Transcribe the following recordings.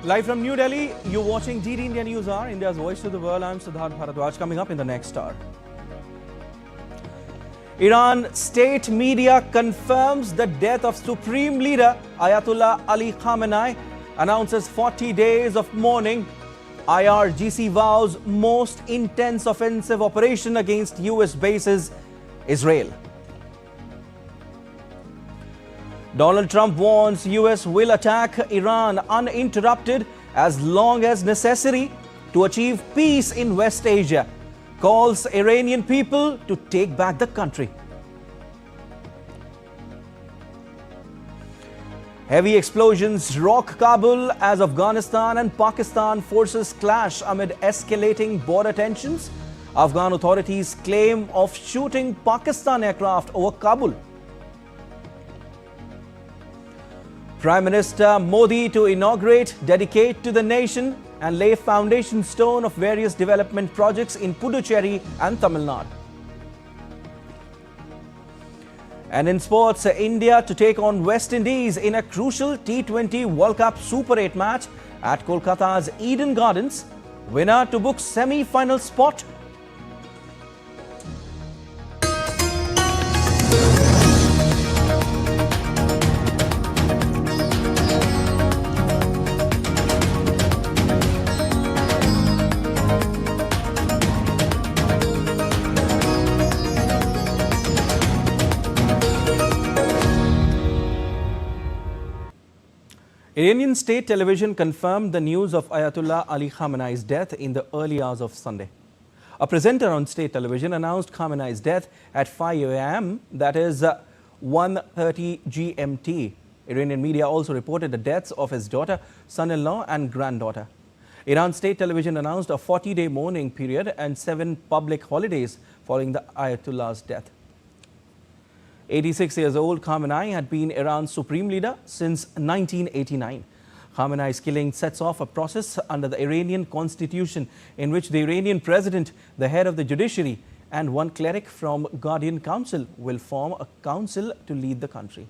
Live from New Delhi, you're watching DD India News Hour, India's voice to the world. I'm Prasar Bharati. Coming up in the next hour. Iran state media confirms the death of Supreme Leader Ayatollah Ali Khamenei, announces 40 days of mourning. IRGC vows most intense offensive operation against US bases, Israel. Donald Trump warns US will attack Iran uninterrupted as long as necessary to achieve peace in West Asia. Calls Iranian people to take back the country. Heavy explosions rock Kabul as Afghanistan and Pakistan forces clash amid escalating border tensions. Afghan authorities claim of shooting Pakistan aircraft over Kabul. Prime Minister Modi to inaugurate, dedicate to the nation and lay foundation stone of various development projects in Puducherry and Tamil Nadu. And in sports, India to take on West Indies in a crucial T20 World Cup Super 8 match at Kolkata's Eden Gardens. Winner to book semi-final spot. Iranian state television confirmed the news of Ayatollah Ali Khamenei's death in the early hours of Sunday. A presenter on state television announced Khamenei's death at 5 a.m., that is 1:30 GMT. Iranian media also reported the deaths of his daughter, son-in-law and granddaughter. Iran state television announced a 40-day mourning period and 7 public holidays following the Ayatollah's death. 86 years old, Khamenei had been Iran's supreme leader since 1989. Khamenei's killing sets off a process under the Iranian constitution in which the Iranian president, the head of the judiciary, and one cleric from Guardian Council will form a council to lead the country.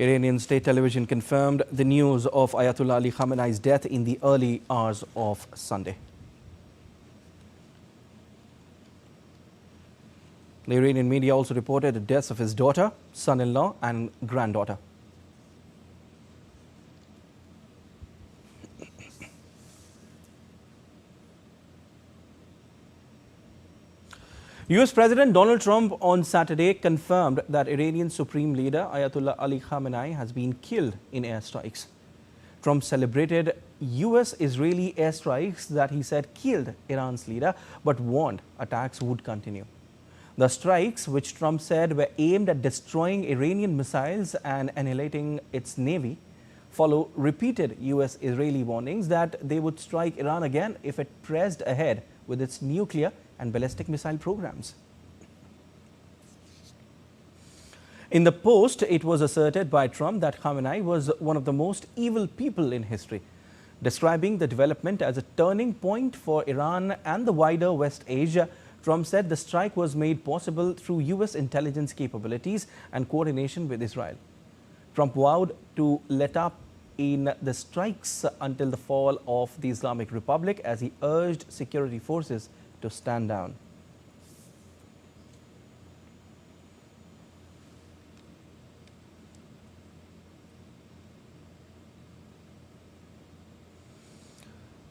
Iranian state television confirmed the news of Ayatollah Ali Khamenei's death in the early hours of Sunday. The Iranian media also reported the deaths of his daughter, son-in-law and granddaughter. US President Donald Trump on Saturday confirmed that Iranian Supreme Leader Ayatollah Ali Khamenei has been killed in airstrikes. Trump celebrated US-Israeli airstrikes that he said killed Iran's leader, but warned attacks would continue. The strikes, which Trump said were aimed at destroying Iranian missiles and annihilating its navy, follow repeated US-Israeli warnings that they would strike Iran again if it pressed ahead with its nuclear and ballistic missile programs. In the post, it was asserted by Trump that Khamenei was one of the most evil people in history. Describing the development as a turning point for Iran and the wider West Asia, Trump said the strike was made possible through US intelligence capabilities and coordination with Israel. Trump vowed to let up in the strikes until the fall of the Islamic Republic as he urged security forces to stand down.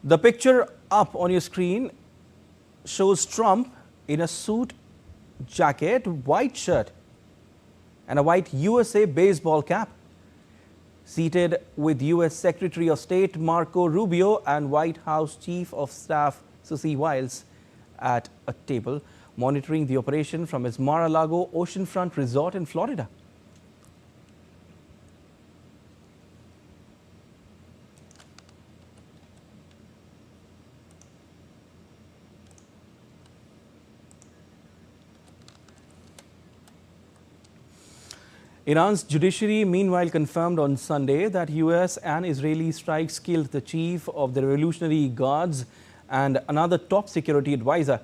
The picture up on your screen shows Trump in a suit jacket, white shirt and a white USA baseball cap, seated with US Secretary of State Marco Rubio and White House Chief of Staff Susie Wiles at a table, monitoring the operation from his Mar-a-Lago oceanfront resort in Florida. Iran's judiciary meanwhile confirmed on Sunday that US and Israeli strikes killed the chief of the Revolutionary Guards and another top security advisor.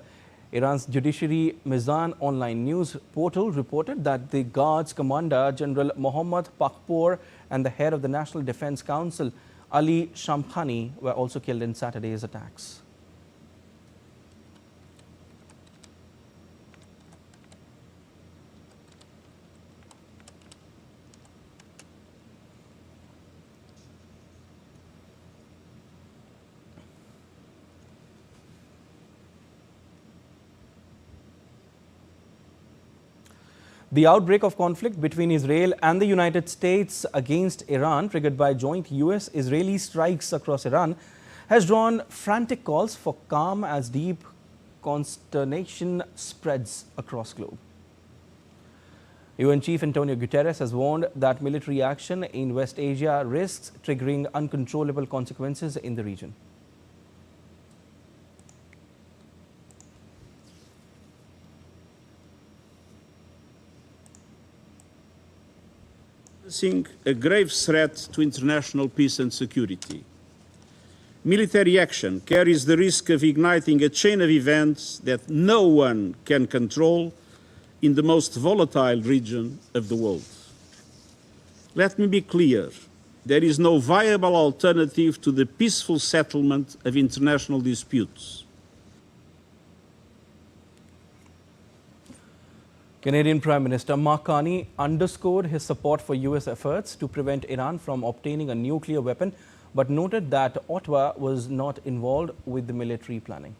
Iran's judiciary Mizan online news portal reported that the Guards commander, General Mohammad Pakpour, and the head of the National Defense Council, Ali Shamkhani, were also killed in Saturday's attacks. The outbreak of conflict between Israel and the United States against Iran, triggered by joint US-Israeli strikes across Iran, has drawn frantic calls for calm as deep consternation spreads across the globe. UN Chief Antonio Guterres has warned that military action in West Asia risks triggering uncontrollable consequences in the region. A grave threat to international peace and security. Military action carries the risk of igniting a chain of events that no one can control in the most volatile region of the world. Let me be clear, there is no viable alternative to the peaceful settlement of international disputes. Canadian Prime Minister Mark Carney underscored his support for US efforts to prevent Iran from obtaining a nuclear weapon, but noted that Ottawa was not involved with the military planning.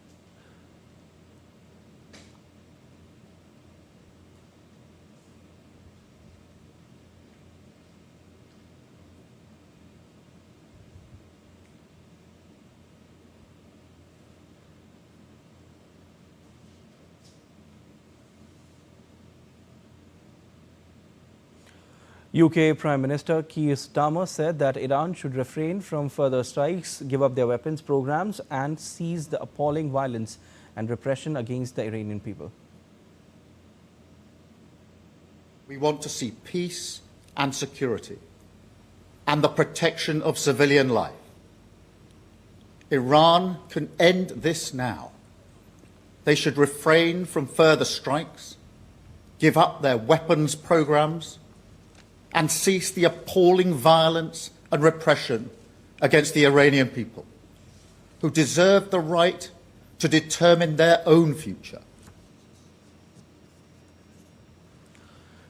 UK Prime Minister Keir Starmer said that Iran should refrain from further strikes, give up their weapons programs and cease the appalling violence and repression against the Iranian people. We want to see peace and security and the protection of civilian life. Iran can end this now. They should refrain from further strikes, give up their weapons programs, and cease the appalling violence and repression against the Iranian people, who deserve the right to determine their own future.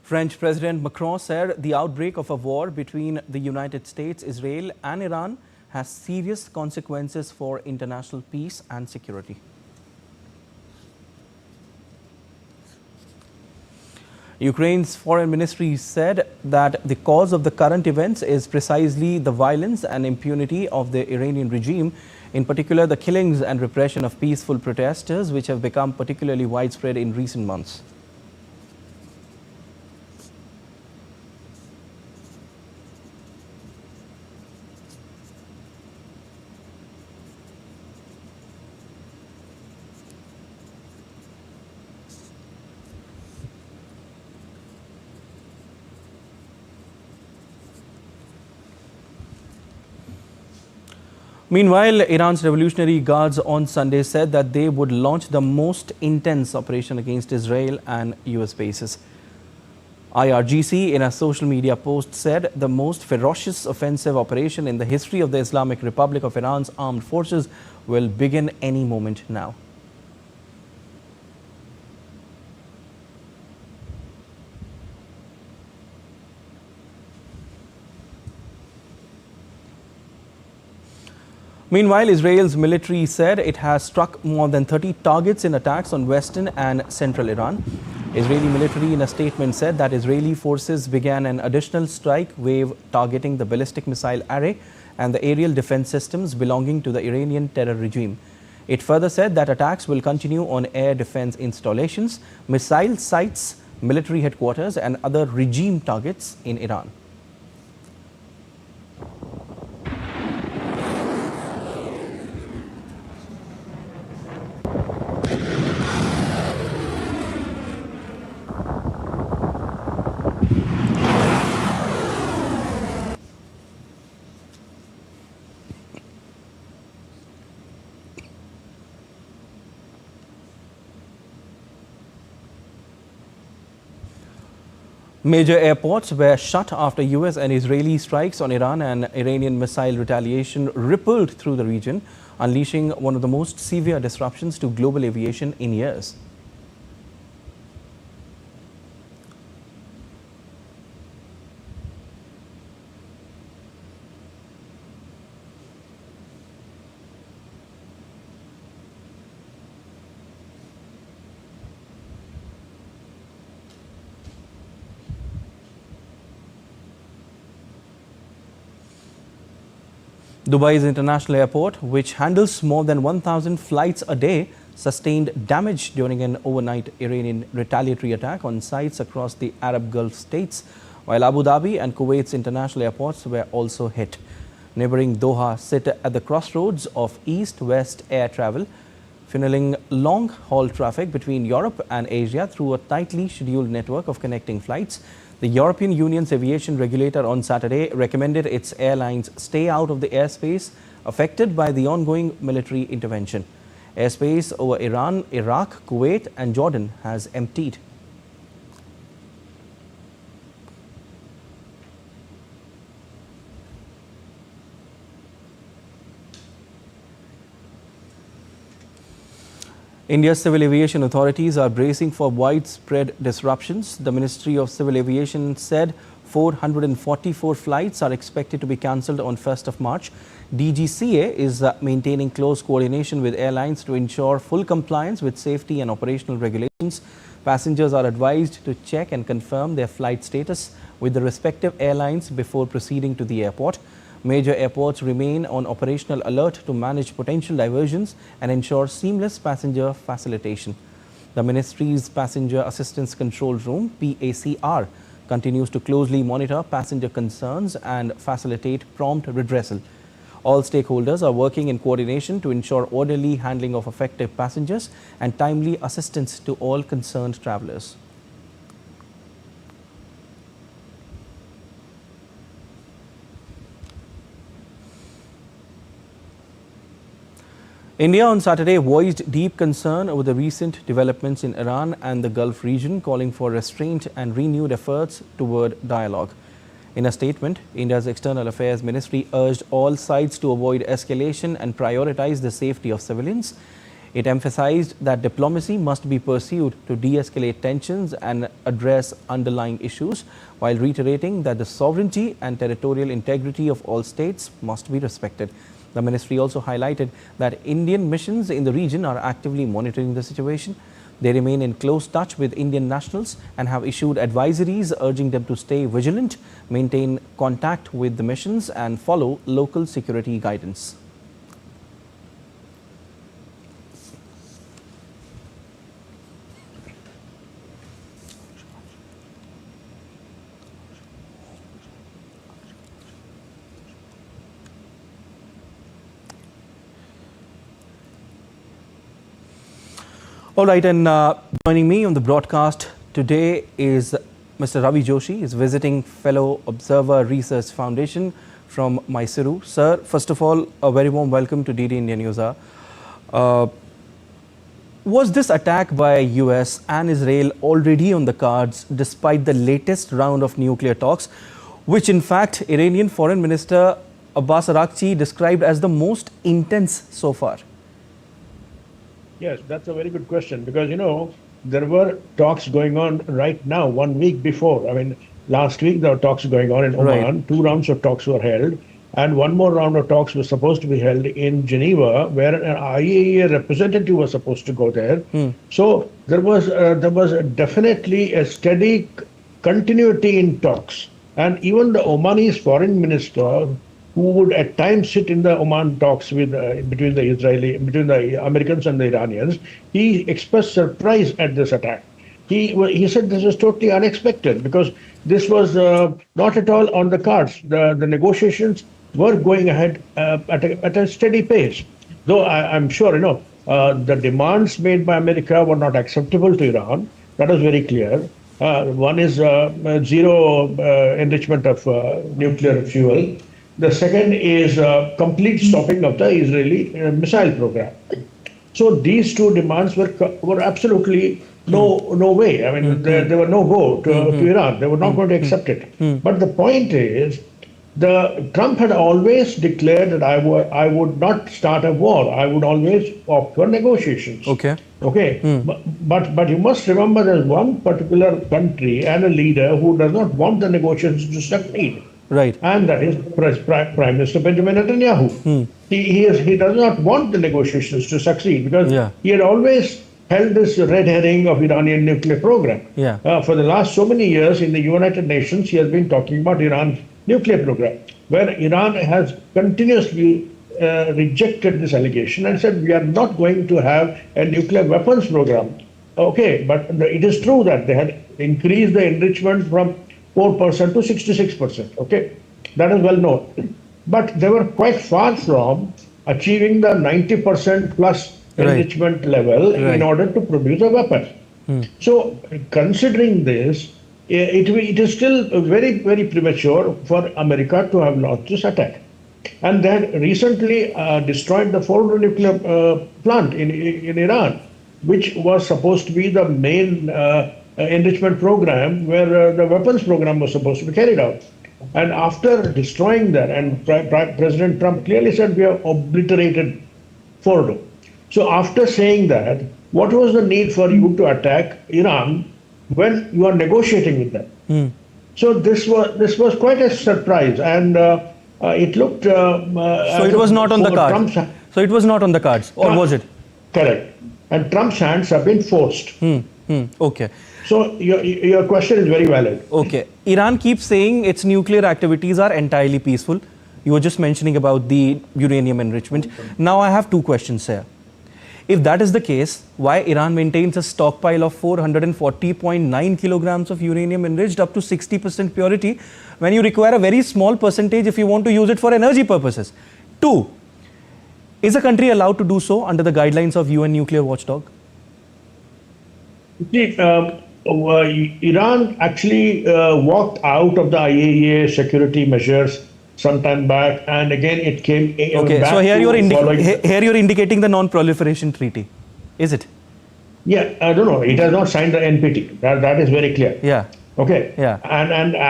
French President Macron said the outbreak of a war between the United States, Israel and Iran has serious consequences for international peace and security. Ukraine's foreign ministry said that the cause of the current events is precisely the violence and impunity of the Iranian regime, in particular the killings and repression of peaceful protesters, which have become particularly widespread in recent months. Meanwhile, Iran's Revolutionary Guards on Sunday said that they would launch the most intense operation against Israel and US bases. IRGC, in a social media post, said the most ferocious offensive operation in the history of the Islamic Republic of Iran's armed forces will begin any moment now. Meanwhile, Israel's military said it has struck more than 30 targets in attacks on western and central Iran. Israeli military in a statement said that Israeli forces began an additional strike wave targeting the ballistic missile array and the aerial defense systems belonging to the Iranian terror regime. It further said that attacks will continue on air defense installations, missile sites, military headquarters and other regime targets in Iran. Major airports were shut after US and Israeli strikes on Iran, and Iranian missile retaliation rippled through the region, unleashing one of the most severe disruptions to global aviation in years. Dubai's international airport, which handles more than 1,000 flights a day, sustained damage during an overnight Iranian retaliatory attack on sites across the Arab Gulf states, while Abu Dhabi and Kuwait's international airports were also hit. Neighboring Doha sit at the crossroads of east-west air travel, funneling long-haul traffic between Europe and Asia through a tightly scheduled network of connecting flights. The European Union's aviation regulator on Saturday recommended its airlines stay out of the airspace affected by the ongoing military intervention. Airspace over Iran, Iraq, Kuwait and Jordan has emptied. India's civil aviation authorities are bracing for widespread disruptions. The Ministry of Civil Aviation said 444 flights are expected to be cancelled on 1st of March. DGCA is maintaining close coordination with airlines to ensure full compliance with safety and operational regulations. Passengers are advised to check and confirm their flight status with the respective airlines before proceeding to the airport. Major airports remain on operational alert to manage potential diversions and ensure seamless passenger facilitation. The ministry's Passenger Assistance Control Room, PACR, continues to closely monitor passenger concerns and facilitate prompt redressal. All stakeholders are working in coordination to ensure orderly handling of affected passengers and timely assistance to all concerned travellers. India on Saturday voiced deep concern over the recent developments in Iran and the Gulf region, calling for restraint and renewed efforts toward dialogue. In a statement, India's External Affairs Ministry urged all sides to avoid escalation and prioritize the safety of civilians. It emphasized that diplomacy must be pursued to de-escalate tensions and address underlying issues, while reiterating that the sovereignty and territorial integrity of all states must be respected. The ministry also highlighted that Indian missions in the region are actively monitoring the situation. They remain in close touch with Indian nationals and have issued advisories urging them to stay vigilant, maintain contact with the missions and follow local security guidance. All right, and joining me on the broadcast today is Mr. Ravi Joshi, is visiting fellow Observer Research Foundation from Mysuru. Sir, first of all, a very warm welcome to DD India News. Was this attack by US and Israel already on the cards despite the latest round of nuclear talks, which in fact Iranian Foreign Minister Abbas Araghchi described as the most intense so far? Yes, that's a very good question because, you know, there were talks going on right now, 1 week before. I mean, last week there were talks going on in Oman. Right. 2 rounds of talks were held. And 1 more round of talks was supposed to be held in Geneva, where an IAEA representative was supposed to go there. So there was definitely a steady continuity in talks. And even the Omani's foreign minister, who would at times sit in the Oman talks with between the Americans and the Iranians, he expressed surprise at this attack. He said this was totally unexpected because this was not at all on the cards. The negotiations were going ahead at a steady pace. Though I'm sure, you know, the demands made by America were not acceptable to Iran. That was very clear. One is zero enrichment of nuclear fuel. The second is complete stopping of the Israeli missile program. So these 2 demands were absolutely no way. I mean, there were no go to Iran. They were not going to accept it. But the point is, Trump had always declared that I would not start a war. I would always opt for negotiations. Okay. Okay. But you must remember there's one particular country and a leader who does not want the negotiations to succeed. Right. And that is Prime Minister Benjamin Netanyahu. He does not want the negotiations to succeed because he had always held this red herring of Iranian nuclear program. For the last so many years in the United Nations, he has been talking about Iran's nuclear program, where Iran has continuously rejected this allegation and said we are not going to have a nuclear weapons program. Okay, but it is true that they had increased the enrichment from 4% to 66%. Okay, that is well known. But they were quite far from achieving the 90% plus enrichment level in order to produce a weapon. So, considering this, it is still very, very premature for America to have launched this attack. And they had recently destroyed the Fordo nuclear plant in Iran, which was supposed to be the main enrichment program where the weapons program was supposed to be carried out. And after destroying that, and President Trump clearly said we have obliterated Fordo. So after saying that, what was the need for you to attack Iran when you are negotiating with them? So this was quite a surprise, and it looked. So it was not on the cards. So it was not on the cards, or was it? Correct. And Trump's hands have been forced. Okay. So your question is very valid. Okay. Iran keeps saying its nuclear activities are entirely peaceful. You were just mentioning about the uranium enrichment. Now I have two questions here. If that is the case, why Iran maintains a stockpile of 440.9 kilograms of uranium enriched up to 60% purity when you require a very small percentage if you want to use it for energy purposes? Two, is a country allowed to do so under the guidelines of UN nuclear watchdog? See, Iran actually walked out of the IAEA security measures some time back, and again it came back. So here you're indicating the non-proliferation treaty, is it? Yeah, I don't know. It has not signed the NPT. That is very clear. Yeah. Okay. Yeah. And it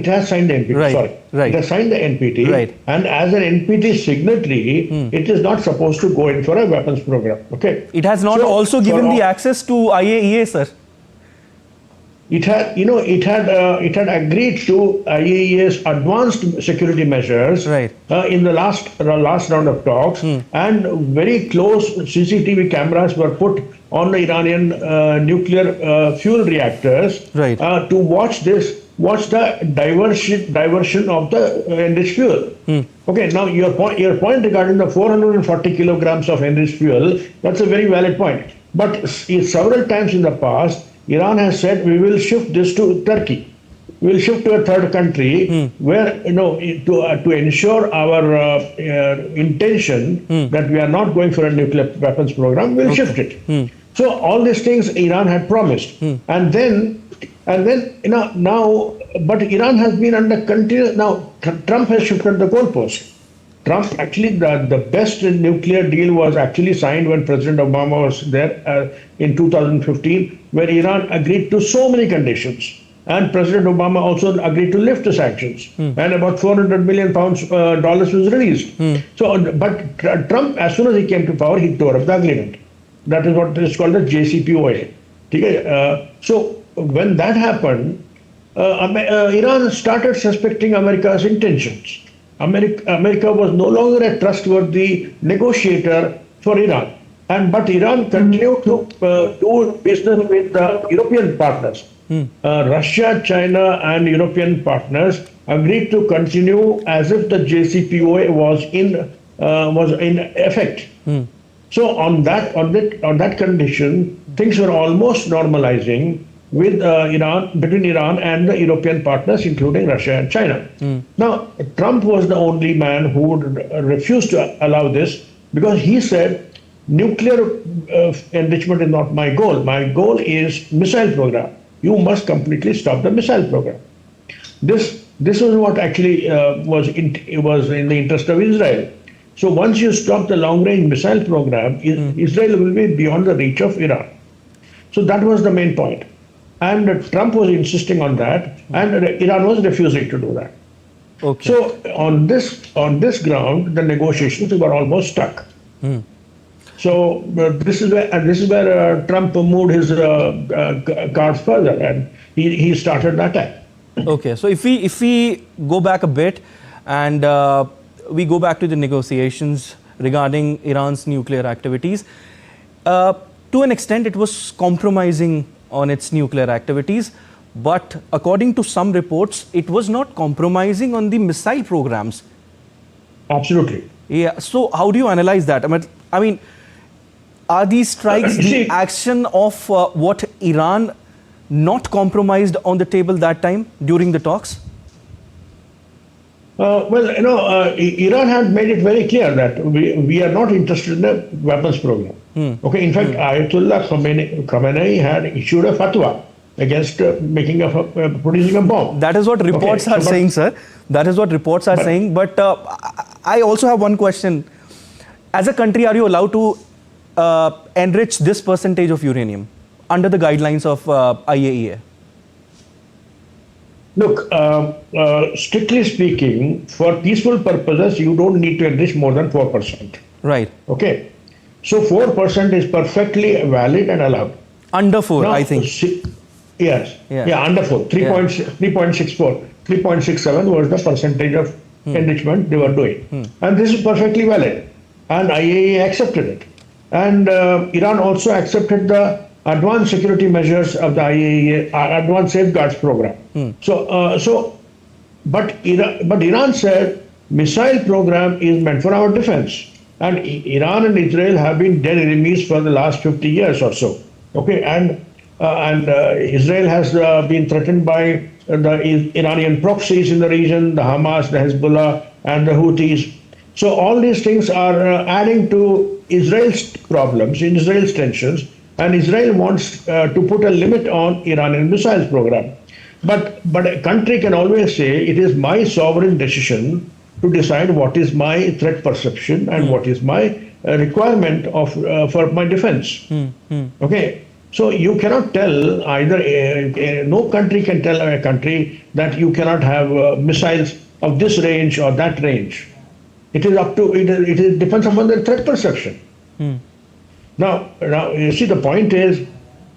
has signed the NPT. Right. Sorry. Right. It has signed the NPT. Right. And as an NPT signatory, it is not supposed to go in for a weapons program. Okay. It has not also given the access to IAEA, sir. It had agreed to IAEA's advanced security measures in the last round of talks, and very close CCTV cameras were put on the Iranian nuclear fuel reactors to watch the diversion of the enriched fuel. Okay, now your point regarding the 440 kilograms of enriched fuel, that's a very valid point. But several times in the past, Iran has said we will shift this to Turkey. We will shift to a third country where, to ensure our intention that we are not going for a nuclear weapons program, we'll shift it. So all these things Iran had promised, and then now, but Iran has been under continuous. Now Trump has shifted the goalpost. Trump actually, the best nuclear deal was actually signed when President Obama was there in 2015, where Iran agreed to so many conditions. And President Obama also agreed to lift the sanctions. And about $400 million dollars was released. But Trump, as soon as he came to power, he tore up the agreement. That is what is called the JCPOA. So when that happened, Iran started suspecting America's intentions. America was no longer a trustworthy negotiator for Iran. But Iran continued to do business with the European partners. Russia, China, and European partners agreed to continue as if the JCPOA was in effect. So on that condition, things were almost normalizing with between Iran and the European partners, including Russia and China. Now, Trump was the only man who would refuse to allow this, because he said, nuclear enrichment is not my goal. My goal is missile program. You must completely stop the missile program. This was what actually was in the interest of Israel. So once you stop the long-range missile program, Israel will be beyond the reach of Iran. So that was the main point. And Trump was insisting on that, and Iran was refusing to do that. Okay. So on this ground, the negotiations were almost stuck. So this is where Trump moved his cards further, and he started the attack. Okay. So if we go back a bit, and we go back to the negotiations regarding Iran's nuclear activities, to an extent it was compromising on its nuclear activities, but according to some reports, it was not compromising on the missile programs. Absolutely. Yeah. So how do you analyze that? I mean, are these strikes the action of what Iran not compromised on the table that time during the talks? Iran had made it very clear that we are not interested in the weapons program. Okay, in fact, Ayatollah Khamenei had issued a fatwa against producing a bomb. That is what reports are saying, sir. That is what reports are saying. But I also have one question. As a country, are you allowed to enrich this percentage of uranium under the guidelines of IAEA? Look, strictly speaking, for peaceful purposes, you don't need to enrich more than 4%. Right. Okay. So 4% is perfectly valid and allowed. Under 4, now, I think. Yes. Yeah, under 4. 3.64, 3.67 was the percentage of enrichment they were doing. And this is perfectly valid. And IAEA accepted it. And Iran also accepted the advanced security measures of the IAEA, advanced safeguards program. But Iran said missile program is meant for our defense. And Iran and Israel have been dead enemies for the last 50 years or so. Okay, and Israel has been threatened by the Iranian proxies in the region, the Hamas, the Hezbollah, and the Houthis. So all these things are adding to Israel's problems, Israel's tensions, and Israel wants to put a limit on Iranian missiles program. But a country can always say it is my sovereign decision to decide what is my threat perception and what is my requirement of for my defense. Okay, so you cannot tell either. No country can tell a country that you cannot have missiles of this range or that range. It is up to it depends upon their threat perception. Now you see the point is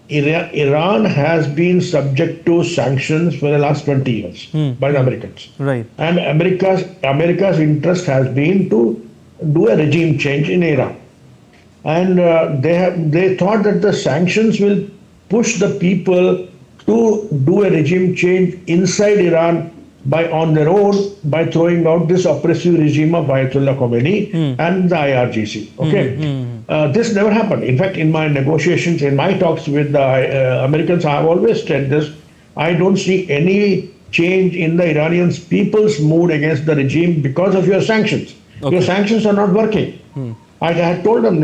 Iran has been subject to sanctions for the last 20 years by the Americans. Right. And America's interest has been to do a regime change in Iran. And they thought that the sanctions will push the people to do a regime change inside Iran on their own by throwing out this oppressive regime of Ayatollah Khomeini and the IRGC. Okay, this never happened. In fact, in my negotiations, in my talks with the Americans, I have always said this: I don't see any change in the Iranian people's mood against the regime because of your sanctions. Okay. Your sanctions are not working. I had told them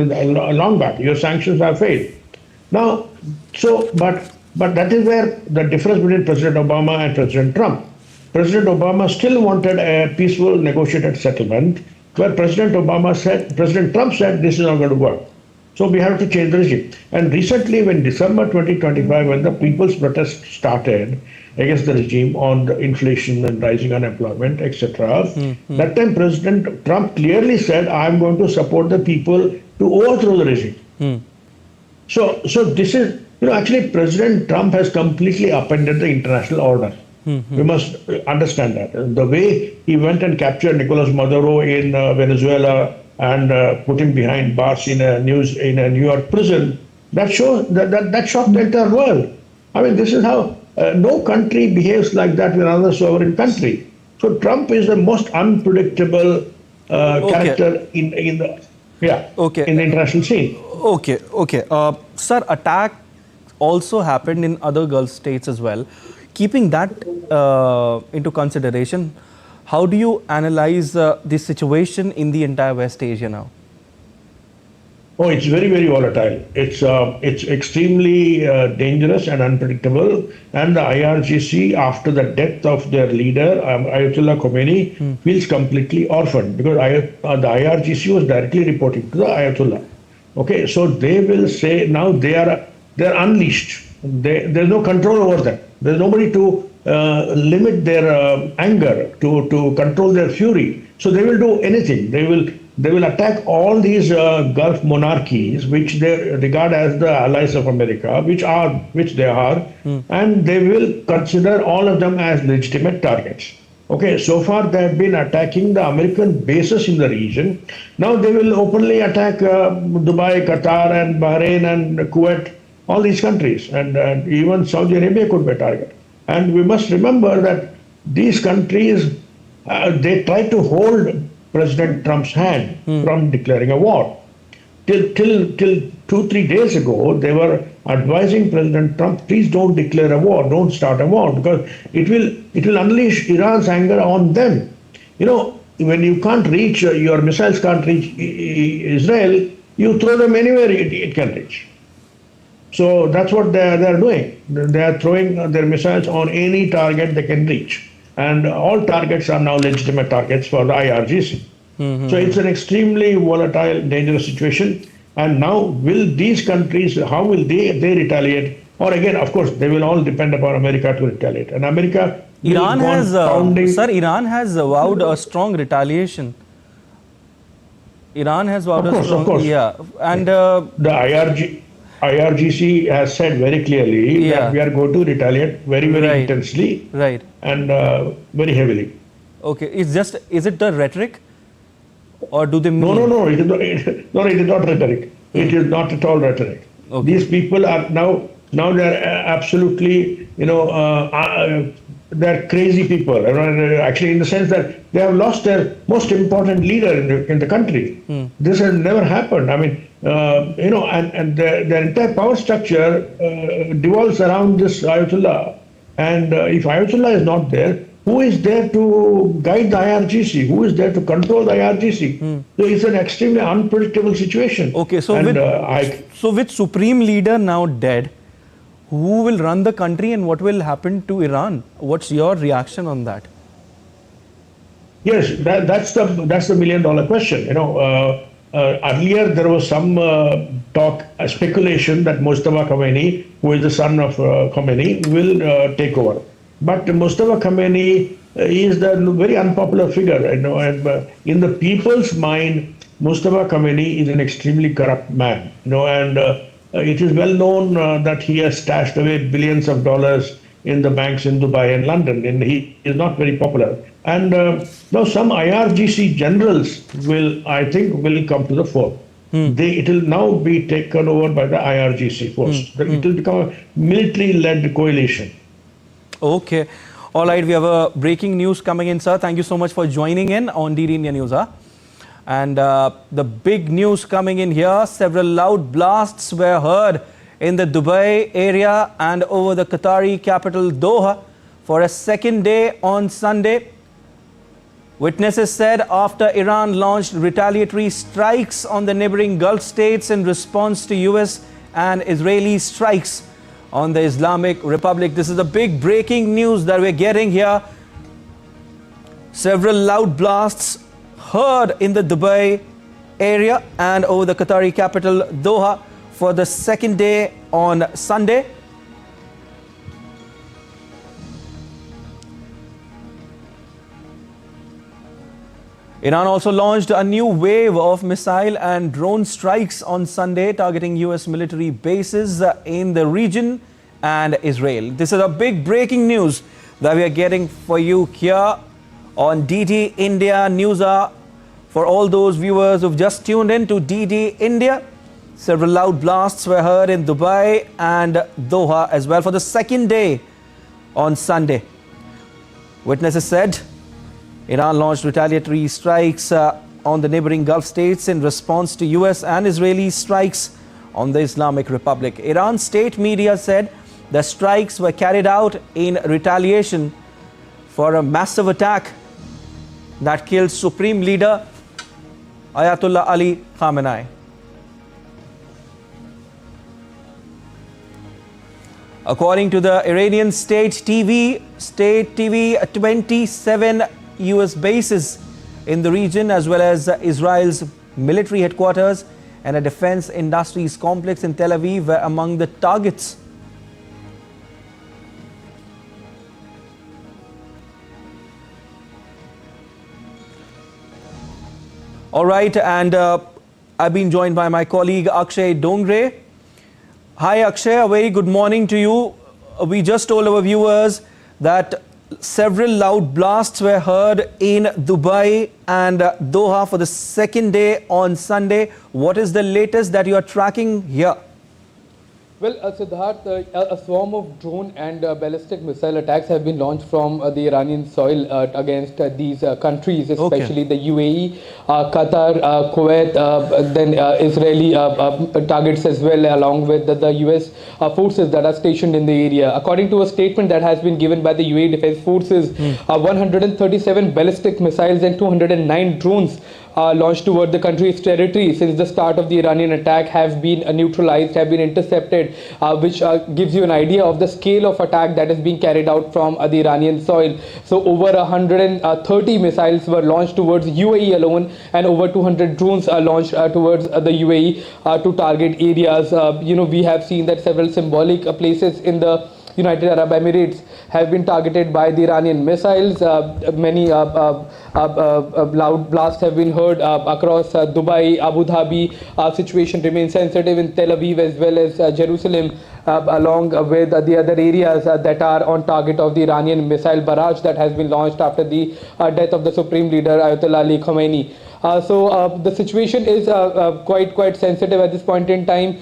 long back, your sanctions have failed. Now, but that is where the difference between President Obama and President Trump. President Obama still wanted a peaceful negotiated settlement, where President Trump said this is not going to work. So we have to change the regime. And recently, when December 2025, when the people's protest started against the regime on the inflation and rising unemployment, etc., that time President Trump clearly said, I'm going to support the people to overthrow the regime. So this is, actually President Trump has completely upended the international order. We must understand that. The way he went and captured Nicolas Maduro in Venezuela and put him behind bars in a New York prison, that shocked the entire world. I mean, this is how no country behaves like that with another sovereign country. So Trump is the most unpredictable character in the international scene. Okay. Sir, attack also happened in other Gulf states as well. Keeping that into consideration, how do you analyze the situation in the entire West Asia now? Oh, it's very, very volatile. It's extremely dangerous and unpredictable. And the IRGC, after the death of their leader, Ayatollah Khomeini, feels completely orphaned because the IRGC was directly reporting to the Ayatollah. Okay, so they will say now they are they're unleashed. There's no control over them. There's nobody to limit their anger, to control their fury. So they will do anything. They will attack all these Gulf monarchies, which they regard as the allies of America, which they are, and they will consider all of them as legitimate targets. Okay, so far they have been attacking the American bases in the region. Now they will openly attack Dubai, Qatar, and Bahrain, and Kuwait, all these countries, and even Saudi Arabia could be a target. And we must remember that these countries, they tried to hold President Trump's hand from declaring a war. Till 2-3 days ago, they were advising President Trump, please don't declare a war, don't start a war, because it will unleash Iran's anger on them. You know, when you can't reach, your missiles can't reach Israel, you throw them anywhere it can reach. So that's what they're doing. They are throwing their missiles on any target they can reach. And all targets are now legitimate targets for the IRGC. So it's an extremely volatile, dangerous situation. And now, will these countries, how will they retaliate? Or again, of course, they will all depend upon America to retaliate. And America, Iran has vowed a strong retaliation. Iran has vowed a strong, of course. Yeah, and the IRGC has said very clearly that we are going to retaliate very, very intensely, and very heavily. Okay, is it the rhetoric, or do they mean? No, it is not rhetoric. It is not at all rhetoric. Okay. These people are now they're absolutely, they're crazy people. Actually, in the sense that they have lost their most important leader in the country. This has never happened. I mean, and their entire power structure devolves around this Ayatollah. And if Ayatollah is not there, who is there to guide the IRGC? Who is there to control the IRGC? So it's an extremely unpredictable situation. Okay, so with Supreme Leader now dead, who will run the country and what will happen to Iran? What's your reaction on that? Yes, that's the million-dollar question. Earlier there was some talk, speculation that Mustafa Khomeini, who is the son of Khomeini, will take over. But Mustafa Khomeini is the very unpopular figure. And in the people's mind, Mustafa Khomeini is an extremely corrupt man. And it is well known that he has stashed away billions of dollars in the banks in Dubai and London, and he is not very popular. And now some IRGC generals will come to the fore. It will now be taken over by the IRGC force. It will become a military-led coalition. Okay. All right, we have a breaking news coming in, sir. Thank you so much for joining in on DD India News. And the big news coming in here, several loud blasts were heard in the Dubai area and over the Qatari capital Doha for a second day on Sunday. Witnesses said after Iran launched retaliatory strikes on the neighboring Gulf states in response to US and Israeli strikes on the Islamic Republic. This is a big breaking news that we're getting here. Several loud blasts heard in the Dubai area and over the Qatari capital Doha for the second day on Sunday. Iran also launched a new wave of missile and drone strikes on Sunday, targeting US military bases in the region and Israel. This is a big breaking news that we are getting for you here on DD India News. For all those viewers who've just tuned in to DD India, several loud blasts were heard in Dubai and Doha as well for the second day on Sunday. Witnesses said Iran launched retaliatory strikes on the neighboring Gulf states in response to US and Israeli strikes on the Islamic Republic. Iran's state media said the strikes were carried out in retaliation for a massive attack that killed Supreme Leader Ayatollah Ali Khamenei. According to the Iranian state TV, 27 US bases in the region as well as Israel's military headquarters and a defense industries complex in Tel Aviv were among the targets. All right, and I've been joined by my colleague Akshay Dongre. Hi Akshay, a very good morning to you. We just told our viewers that several loud blasts were heard in Dubai and Doha for the second day on Sunday. What is the latest that you are tracking here? Well, Siddharth, a swarm of drone and ballistic missile attacks have been launched from the Iranian soil against these countries, especially the UAE, Qatar, Kuwait, then Israeli targets as well, along with the US forces that are stationed in the area. According to a statement that has been given by the UAE Defense Forces, 137 ballistic missiles and 209 drones launched toward the country's territory since the start of the Iranian attack have been neutralized, have been intercepted, which gives you an idea of the scale of attack that is being carried out from the Iranian soil. So over 130 missiles were launched towards UAE alone, and over 200 drones are launched towards the UAE to target areas. We have seen that several symbolic places in the United Arab Emirates have been targeted by the Iranian missiles. Many loud blasts have been heard across Dubai, Abu Dhabi. Situation remains sensitive in Tel Aviv as well as Jerusalem, along with the other areas that are on target of the Iranian missile barrage that has been launched after the death of the Supreme Leader Ayatollah Ali Khamenei. So the situation is quite sensitive at this point in time.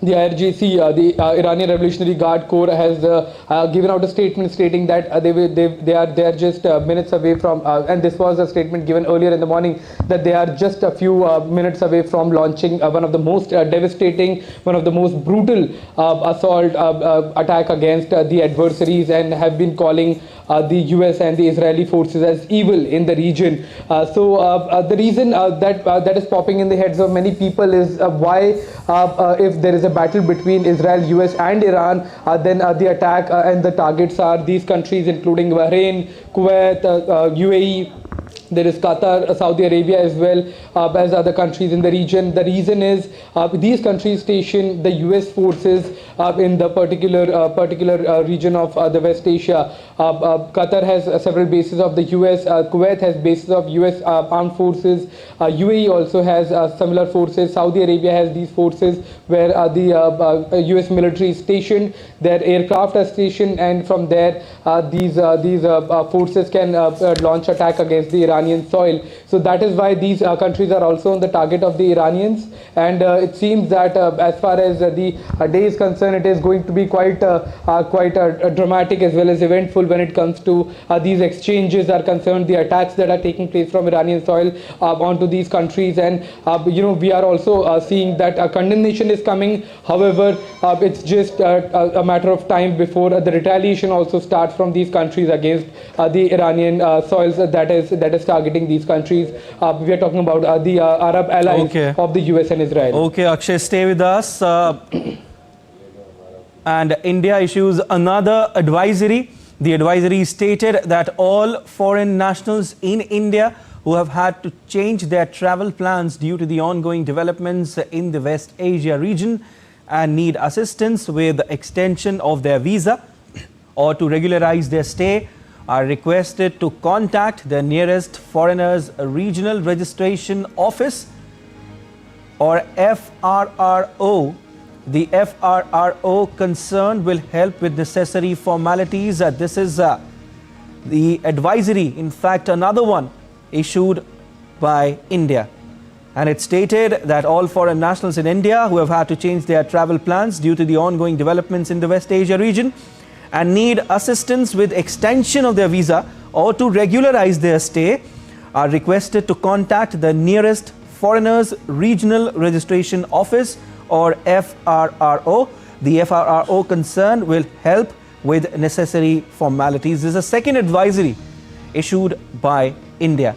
The IRGC, the Iranian Revolutionary Guard Corps, has given out a statement stating that they are just minutes away from, and this was a statement given earlier in the morning, that they are just a few minutes away from launching one of the most devastating, one of the most brutal assault attack against the adversaries, and have been calling the US and the Israeli forces as evil in the region. So the reason that is popping in the heads of many people is why, if there is a battle between Israel, US and Iran, then the attack and the targets are these countries, including Bahrain, Kuwait, UAE. There is Qatar, Saudi Arabia as well as other countries in the region. The reason is these countries station the US forces in the particular region of the West Asia. Qatar has several bases of the US. Kuwait has bases of US armed forces. UAE also has similar forces. Saudi Arabia has these forces where the US military is stationed. Their aircraft are stationed, and from there these forces can launch attack against the Iranian soil. So that is why these countries are also on the target of the Iranians. And it seems that as far as the day is concerned, it is going to be quite dramatic as well as eventful when it comes to these exchanges are concerned, the attacks that are taking place from Iranian soil onto these countries. And we are also seeing that condemnation is coming. However, it's just a matter of time before the retaliation also starts from these countries against the Iranian soils that is targeting these countries. We are talking about the Arab allies of the US and Israel. Okay, Akshay, stay with us. And India issues another advisory. The advisory stated that all foreign nationals in India who have had to change their travel plans due to the ongoing developments in the West Asia region and need assistance with the extension of their visa or to regularize their stay are requested to contact the nearest Foreigners Regional Registration Office or FRRO. The FRRO concerned will help with necessary formalities. This is the advisory, in fact, another one issued by India. And it stated that all foreign nationals in India who have had to change their travel plans due to the ongoing developments in the West Asia region and need assistance with extension of their visa or to regularize their stay are requested to contact the nearest Foreigners Regional Registration Office or FRRO. The FRRO concerned will help with necessary formalities. This is a second advisory issued by India.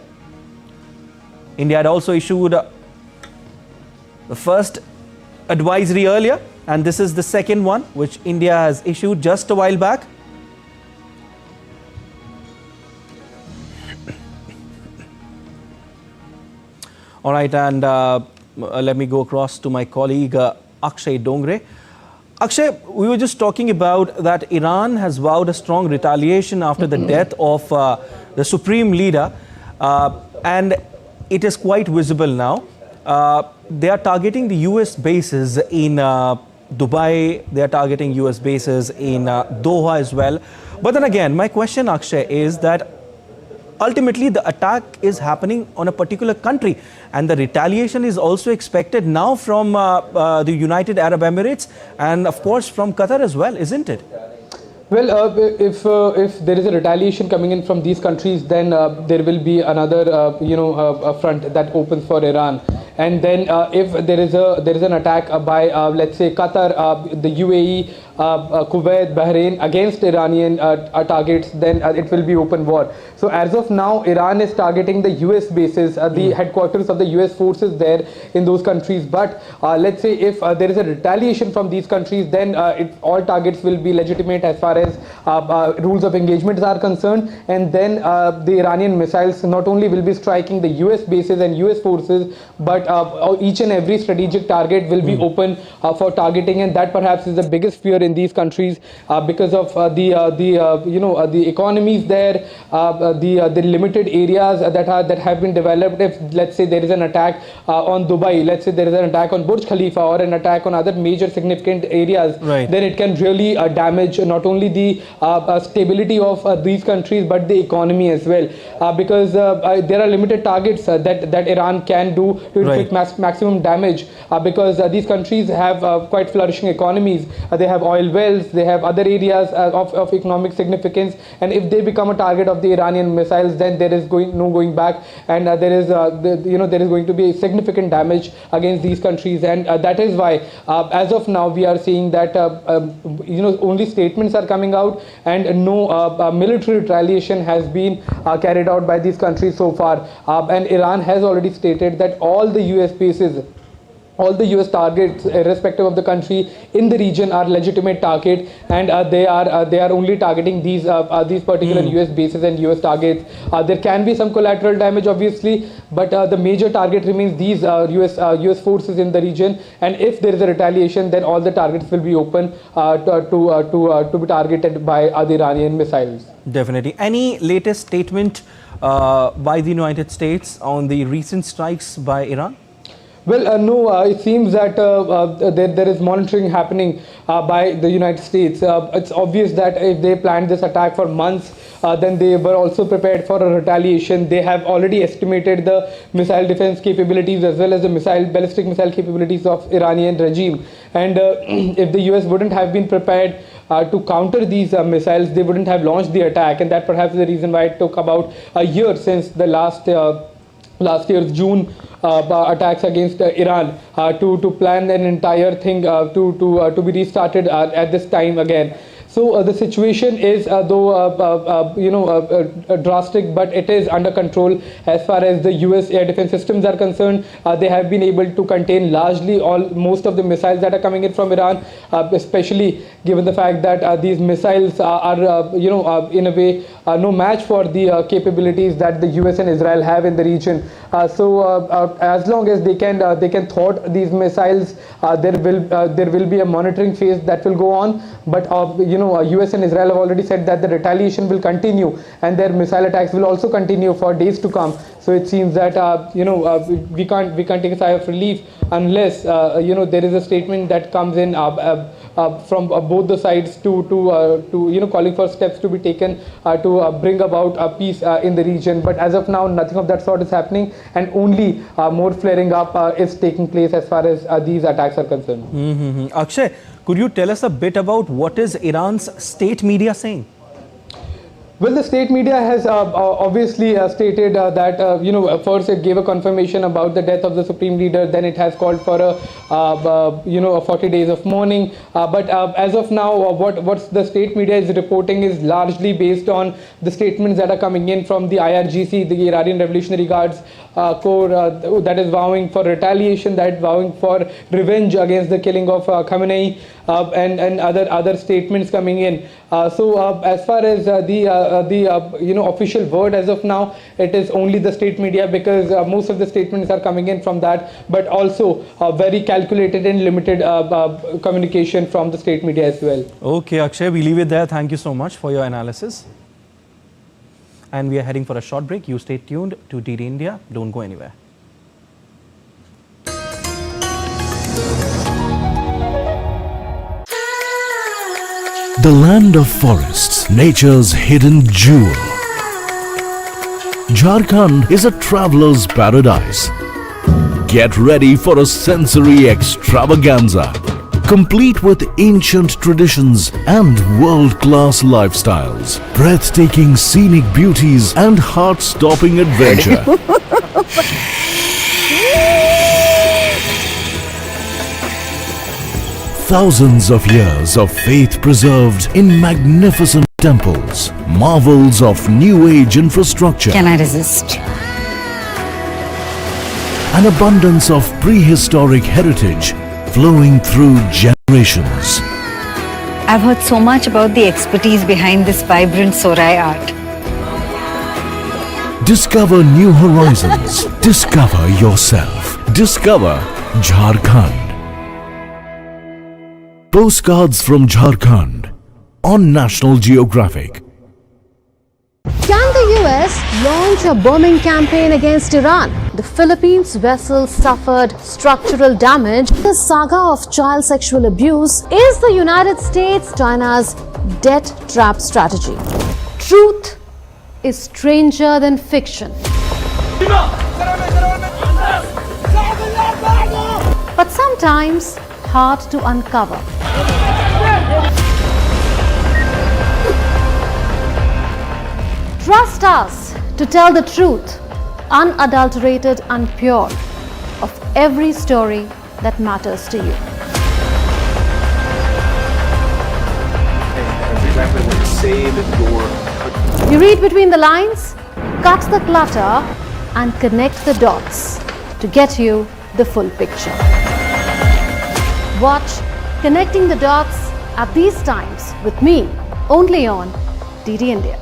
India had also issued the first advisory earlier, and this is the second one which India has issued just a while back. All right, and let me go across to my colleague Akshay Dongre. Akshay, we were just talking about that Iran has vowed a strong retaliation after the death of the supreme leader, and it is quite visible now. They are targeting the US bases in Dubai, they are targeting US bases in Doha as well. But then again, my question, Akshay, is that ultimately the attack is happening on a particular country, and the retaliation is also expected now from the United Arab Emirates and of course from Qatar as well, isn't it? Well, if there is a retaliation coming in from these countries, then there will be another a front that opens for Iran. And then if there is an attack by let's say Qatar, the UAE, Kuwait, Bahrain against Iranian targets, then it will be open war. So as of now, Iran is targeting the US bases, the headquarters of the US forces there in those countries. But let's say if there is a retaliation from these countries, then all targets will be legitimate as far as rules of engagement are concerned. And then the Iranian missiles not only will be striking the US bases and US forces, but each and every strategic target will be open for targeting. And that perhaps is the biggest fear in these countries because of the economies there, the limited areas that have been developed. If let's say there is an attack on Dubai, let's say there is an attack on Burj Khalifa or an attack on other major significant areas, then it can really damage not only the stability of these countries but the economy as well, because there are limited targets that Iran can do to inflict maximum damage, because these countries have quite flourishing economies. They have oil wells, they have other areas of economic significance, and if they become a target of the Iranian missiles, then there is no going back, and there is going to be significant damage against these countries. And that is why as of now we are seeing that only statements are coming out, and no military retaliation has been carried out by these countries so far. And Iran has already stated that all the US bases, all the US targets, irrespective of the country in the region, are legitimate target, and they are only targeting these particular US bases and US targets. There can be some collateral damage, obviously, but the major target remains these US forces in the region. And if there is a retaliation, then all the targets will be open to be targeted by the Iranian missiles. Definitely. Any latest statement by the United States on the recent strikes by Iran? Well, no, it seems that there is monitoring happening by the United States. It's obvious that if they planned this attack for months, then they were also prepared for a retaliation. They have already estimated the missile defense capabilities as well as the ballistic missile capabilities of Iranian regime. And if the US wouldn't have been prepared to counter these missiles, they wouldn't have launched the attack. And that perhaps is the reason why it took about a year since the last year's June attacks against Iran to plan an entire thing to be restarted at this time again. So the situation is drastic, but it is under control as far as the US air defense systems are concerned. They have been able to contain largely most of the missiles that are coming in from Iran, especially given the fact that these missiles are in a way no match for the capabilities that the US and Israel have in the region. So as long as they can thwart these missiles, there will be a monitoring phase that will go on. But US and Israel have already said that the retaliation will continue, and their missile attacks will also continue for days to come. So it seems that we can't take a sigh of relief unless there is a statement that comes in from both the sides to calling for steps to be taken to bring about peace in the region. But as of now, nothing of that sort is happening, and only more flaring up is taking place as far as these attacks are concerned. Akshay, could you tell us a bit about what is Iran's state media saying? Well, the state media has obviously stated that first it gave a confirmation about the death of the supreme leader, then it has called for a 40 days of mourning. But as of now, what the state media is reporting is largely based on the statements that are coming in from the IRGC, the Iranian Revolutionary Guards Corps, that is vowing for retaliation, that is vowing for revenge against the killing of Khamenei, and other statements coming in. So as far as the official word as of now. It is only the state media, because most of the statements are coming in from that, but also very calculated and limited communication from the state media as well. Okay, Akshay, we leave it there. Thank you so much for your analysis. And we are heading for a short break. You stay tuned to DD India. Don't go anywhere. The land of forests, nature's hidden jewel. Jharkhand is a traveler's paradise. Get ready for a sensory extravaganza, complete with ancient traditions and world-class lifestyles, breathtaking scenic beauties and heart-stopping adventure. Thousands of years of faith preserved in magnificent temples, marvels of new age infrastructure. Can I resist? An abundance of prehistoric heritage flowing through generations. I've heard so much about the expertise behind this vibrant Sorai art. Discover new horizons. Discover yourself. Discover Jharkhand. Postcards from Jharkhand on National Geographic. Can the US launch a bombing campaign against Iran? The Philippines vessel suffered structural damage. The saga of child sexual abuse is the United States China's debt trap strategy. Truth is stranger than fiction. But sometimes hard to uncover. Trust us to tell the truth, unadulterated and pure, of every story that matters to you. Exactly what to save your. You read between the lines, cut the clutter, and connect the dots to get you the full picture. Watch Connecting the Dots at these times with me, only on DD India.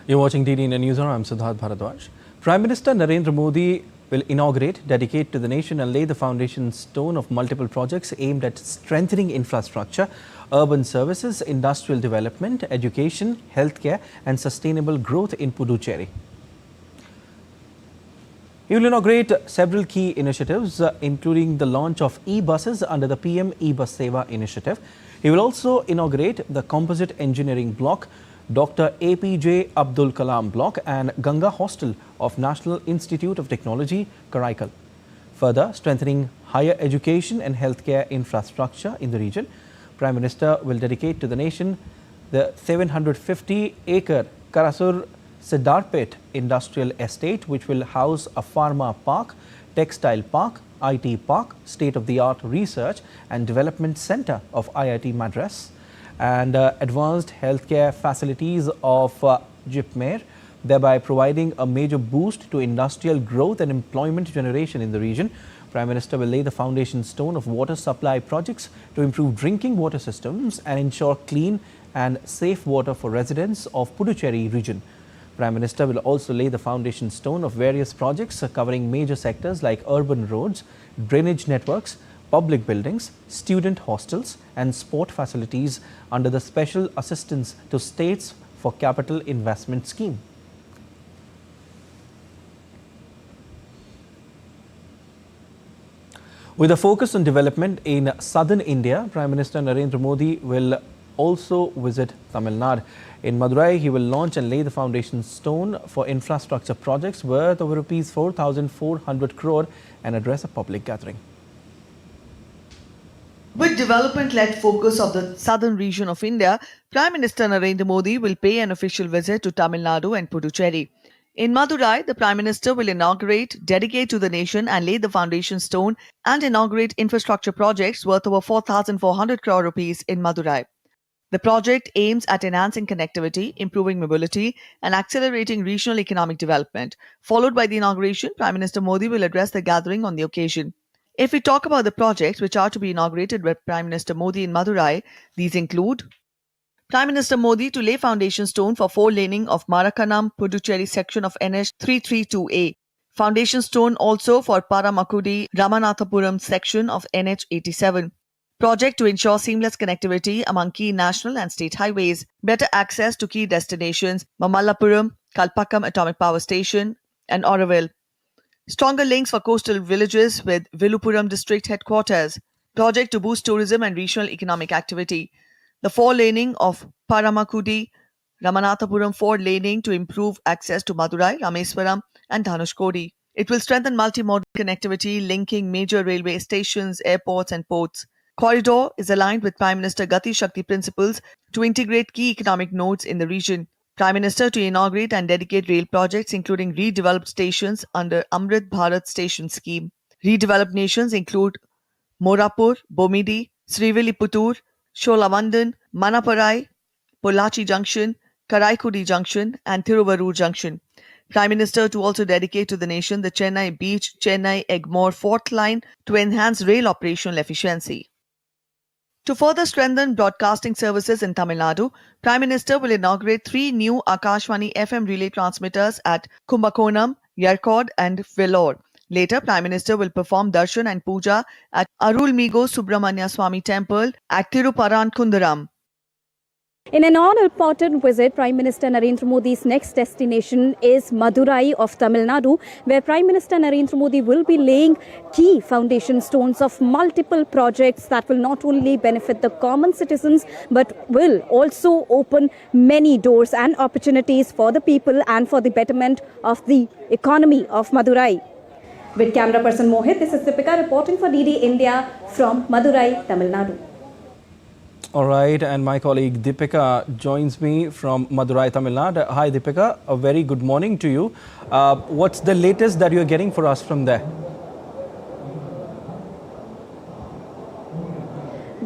You're watching DD India News Hour. I'm Siddharth Bharadwaj. Prime Minister Narendra Modi will inaugurate, dedicate to the nation and lay the foundation stone of multiple projects aimed at strengthening infrastructure, urban services, industrial development, education, healthcare and sustainable growth in Puducherry. He will inaugurate several key initiatives, including the launch of e-buses under the PM e-Bus Seva initiative. He will also inaugurate the composite engineering block, Dr. APJ Abdul Kalam Block and Ganga Hostel of National Institute of Technology, Karaikal. Further strengthening higher education and healthcare infrastructure in the region, Prime Minister will dedicate to the nation the 750-acre Karasur Siddharpet Industrial Estate, which will house a pharma park, textile park, IT park, state-of-the-art research and development center of IIT Madras, and advanced healthcare facilities of Jipmer, thereby providing a major boost to industrial growth and employment generation in the region. Prime Minister will lay the foundation stone of water supply projects to improve drinking water systems and ensure clean and safe water for residents of Puducherry region. Prime Minister will also lay the foundation stone of various projects covering major sectors like urban roads, drainage networks, public buildings, student hostels and sport facilities under the Special Assistance to States for Capital Investment Scheme. With a focus on development in southern India, Prime Minister Narendra Modi will also visit Tamil Nadu. In Madurai, he will launch and lay the foundation stone for infrastructure projects worth over Rs 4,400 crore and address a public gathering. With development-led focus of the southern region of India, Prime Minister Narendra Modi will pay an official visit to Tamil Nadu and Puducherry. In Madurai, the Prime Minister will inaugurate, dedicate to the nation and lay the foundation stone and inaugurate infrastructure projects worth over 4,400 crore rupees in Madurai. The project aims at enhancing connectivity, improving mobility and accelerating regional economic development. Followed by the inauguration, Prime Minister Modi will address the gathering on the occasion. If we talk about the projects which are to be inaugurated by Prime Minister Modi in Madurai, these include Prime Minister Modi to lay foundation stone for four-laning of Marakanam Puducherry section of NH 332A. Foundation stone also for Paramakudi Ramanathapuram section of NH 87. Project to ensure seamless connectivity among key national and state highways, better access to key destinations, Mamallapuram, Kalpakkam Atomic Power Station, and Oroville. Stronger links for coastal villages with Vilupuram district headquarters. Project to boost tourism and regional economic activity. The four-laning of Paramakudi, Ramanathapuram four-laning to improve access to Madurai, Rameswaram and Dhanushkodi. It will strengthen multimodal connectivity linking major railway stations, airports and ports. Corridor is aligned with Prime Minister Gati Shakti principles to integrate key economic nodes in the region. Prime Minister to inaugurate and dedicate rail projects including redeveloped stations under Amrit Bharat Station Scheme. Redeveloped nations include Morapur, Bomidi, Srivilliputtur, Sholavandan, Manaparai, Pollachi Junction, Karaikudi Junction and Thiruvarur Junction. Prime Minister to also dedicate to the nation the Chennai Beach, Chennai Egmore fourth line to enhance rail operational efficiency. To further strengthen broadcasting services in Tamil Nadu, Prime Minister will inaugurate 3 new Akashvani FM relay transmitters at Kumbakonam, Yerkod and Vellore. Later, Prime Minister will perform darshan and puja at Arulmigo Subramanya Swami Temple at Tiruparankundaram. In an all-important visit, Prime Minister Narendra Modi's next destination is Madurai of Tamil Nadu, where Prime Minister Narendra Modi will be laying key foundation stones of multiple projects that will not only benefit the common citizens, but will also open many doors and opportunities for the people and for the betterment of the economy of Madurai. With camera person Mohit, this is Deepika reporting for DD India from Madurai, Tamil Nadu. All right, and my colleague Deepika joins me from Madurai, Tamil Nadu. Hi Deepika, a very good morning to you. What's the latest that you're getting for us from there?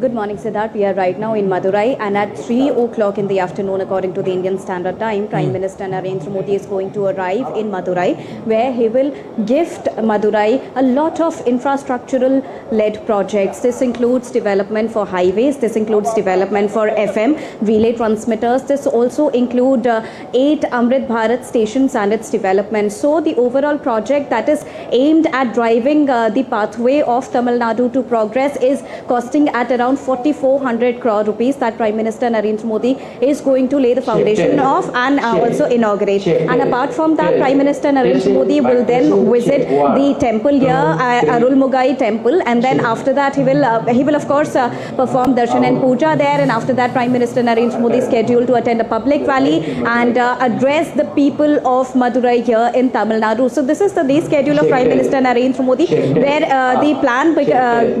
Good morning, Siddharth. We are right now in Madurai, and at 3 o'clock in the afternoon, according to the Indian Standard Time, Prime Minister Narendra Modi is going to arrive in Madurai, where he will gift Madurai a lot of infrastructural-led projects. This includes development for highways, this includes development for FM, relay transmitters. This also include 8 Amrit Bharat stations and its development. So the overall project that is aimed at driving the pathway of Tamil Nadu to progress is costing at around 4,400 crore rupees that Prime Minister Narendra Modi is going to lay the foundation of and also inaugurate. And apart from that, Prime Minister Narendra Modi will then visit the temple here, Arulmugai temple, and then after that he will of course perform darshan and puja there, and after that Prime Minister Narendra Modi is scheduled to attend a public rally and address the people of Madurai here in Tamil Nadu. So this is the day schedule of Prime Minister Narendra Modi, where the plan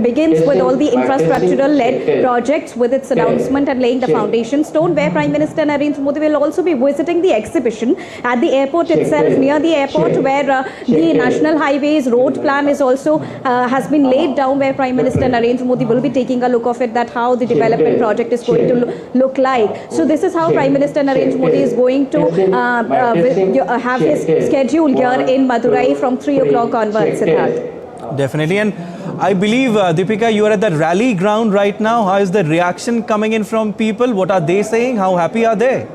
begins with all the infrastructural-led projects with its announcement and laying the foundation stone, where Prime Minister Narendra Modi will also be visiting the exhibition at the airport itself, near the airport, where the National Highways road plan is also has been laid down, where Prime Minister Narendra Modi will be taking a look of it, that how the development project is going to look like. So this is how Prime Minister Narendra Modi is going to have his schedule here in Madurai from 3 o'clock onwards, Siddharth. Definitely, and I believe, Deepika, you are at the rally ground right now. How is the reaction coming in from people? What are they saying? How happy are they?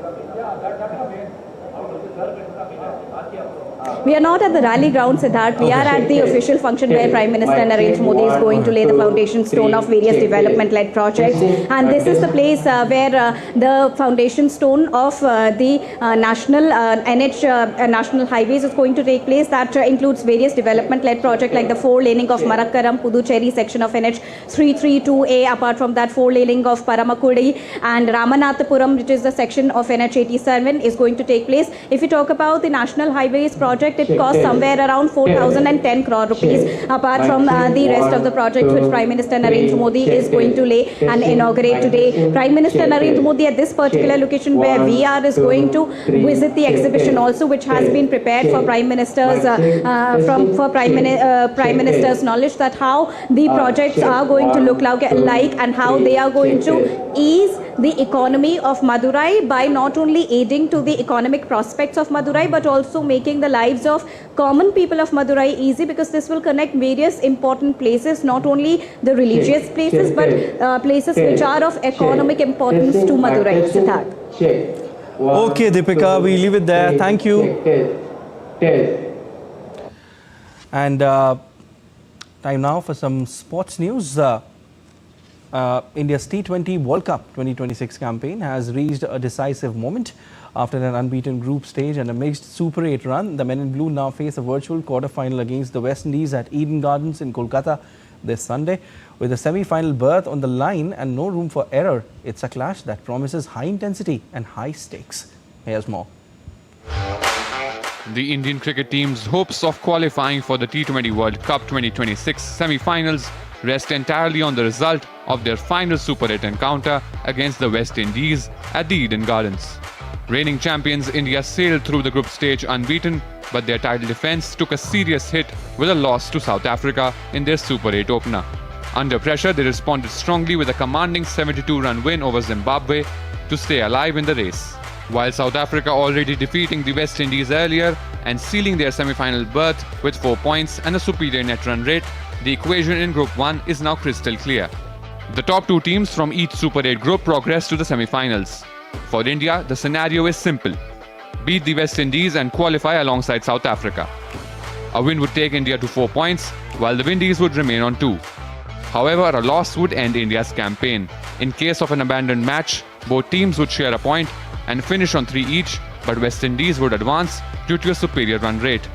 We are not at the rally ground, Siddharth. We are at the official function where Prime Minister Narendra Modi is going to lay the foundation stone of various development-led projects. And this is the place where the foundation stone of the national national highways is going to take place. That includes various development-led projects like the 4-laning of Malakkaram, Puducherry section of NH 332A. Apart from that, 4-laning of Paramakudi and Ramanathapuram, which is the section of NH 87, is going to take place. If you talk about the national National Highways project, it costs somewhere around 4,010 crore rupees, apart from the rest of the projects which Prime Minister Narendra Modi is going to lay and inaugurate today. Prime Minister Narendra Modi at this particular location where we are is going to visit the exhibition also, which has been prepared for Prime Minister's Prime Minister's knowledge, that how the projects are going to look like and how they are going to ease the economy of Madurai by not only aiding to the economic prospects of Madurai but also making the lives of common people of Madurai easy, because this will connect various important places, not only the religious places but places which are of economic importance to Madurai. Siddharth. Okay, Deepika, we leave it there. Thank you. And time now for some sports news. India's T20 World Cup 2026 campaign has reached a decisive moment. After an unbeaten group stage and a mixed Super 8 run, the men in blue now face a virtual quarter-final against the West Indies at Eden Gardens in Kolkata this Sunday. With a semi-final berth on the line and no room for error, it's a clash that promises high intensity and high stakes. Here's more. The Indian cricket team's hopes of qualifying for the T20 World Cup 2026 semi-finals rest entirely on the result of their final Super 8 encounter against the West Indies at the Eden Gardens. Reigning champions India sailed through the group stage unbeaten, but their title defence took a serious hit with a loss to South Africa in their Super 8 opener. Under pressure, they responded strongly with a commanding 72-run win over Zimbabwe to stay alive in the race. While South Africa already defeating the West Indies earlier and sealing their semi-final berth with 4 points and a superior net run rate, the equation in Group 1 is now crystal clear. The top 2 teams from each Super 8 group progress to the semi-finals. For India, the scenario is simple: beat the West Indies and qualify alongside South Africa. A win would take India to 4 points, while the Windies would remain on 2. However, a loss would end India's campaign. In case of an abandoned match, both teams would share a point and finish on 3 each, but West Indies would advance due to a superior run rate.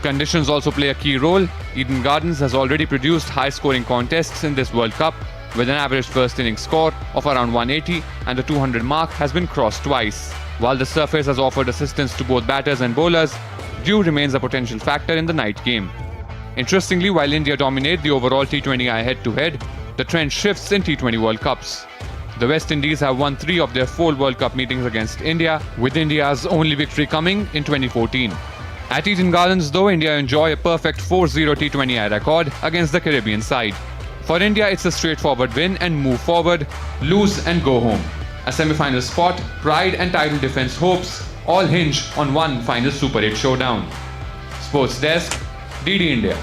Conditions also play a key role. Eden Gardens has already produced high-scoring contests in this World Cup, with an average first innings score of around 180, and the 200 mark has been crossed twice. While the surface has offered assistance to both batters and bowlers, dew remains a potential factor in the night game. Interestingly, while India dominate the overall T20I head-to-head, the trend shifts in T20 World Cups. The West Indies have won 3 of their 4 World Cup meetings against India, with India's only victory coming in 2014. At Eden Gardens, though, India enjoy a perfect 4-0 T20I record against the Caribbean side. For India, it's a straightforward win and move forward, lose and go home. A semi-final spot, pride and title defence hopes all hinge on one final Super 8 showdown. Sports Desk, DD India.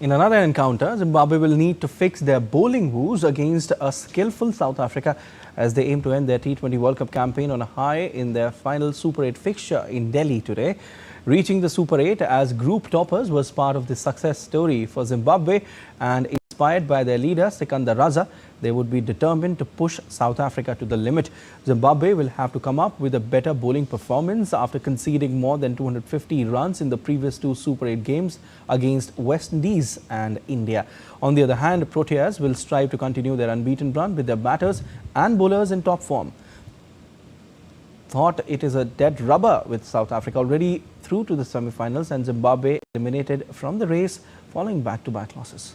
In another encounter, Zimbabwe will need to fix their bowling woes against a skillful South Africa as they aim to end their T20 World Cup campaign on a high in their final Super 8 fixture in Delhi today. Reaching the Super 8 as group toppers was part of the success story for Zimbabwe, and inspired by their leader Sikandar Raza, they would be determined to push South Africa to the limit. Zimbabwe will have to come up with a better bowling performance after conceding more than 250 runs in the previous 2 Super 8 games against West Indies and India. On the other hand, Proteas will strive to continue their unbeaten run with their batters and bowlers in top form. Thought it is a dead rubber with South Africa already through to the semi-finals and Zimbabwe eliminated from the race following back-to-back losses.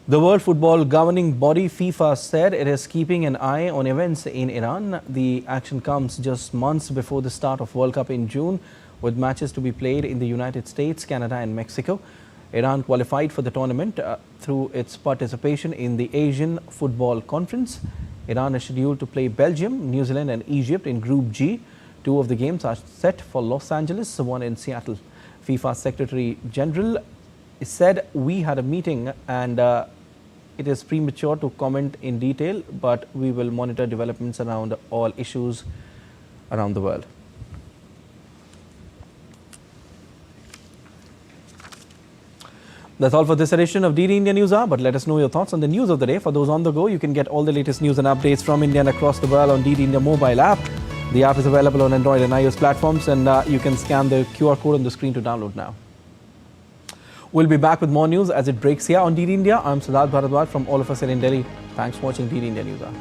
The World Football governing body FIFA said it is keeping an eye on events in Iran. The action comes just months before the start of World Cup in June, with matches to be played in the United States, Canada and Mexico. Iran qualified for the tournament through its participation in the Asian Football Conference. Iran is scheduled to play Belgium, New Zealand and Egypt in Group G. 2 of the games are set for Los Angeles, 1 in Seattle. FIFA Secretary General said, "We had a meeting and it is premature to comment in detail, but we will monitor developments around all issues around the world." That's all for this edition of DD India News Hour, but let us know your thoughts on the news of the day. For those on the go, you can get all the latest news and updates from India and across the world on DD India mobile app. The app is available on Android and iOS platforms, and you can scan the QR code on the screen to download now. We'll be back with more news as it breaks here on DD India. I'm Prasar Bharati from all of us in Delhi. Thanks for watching DD India News Hour.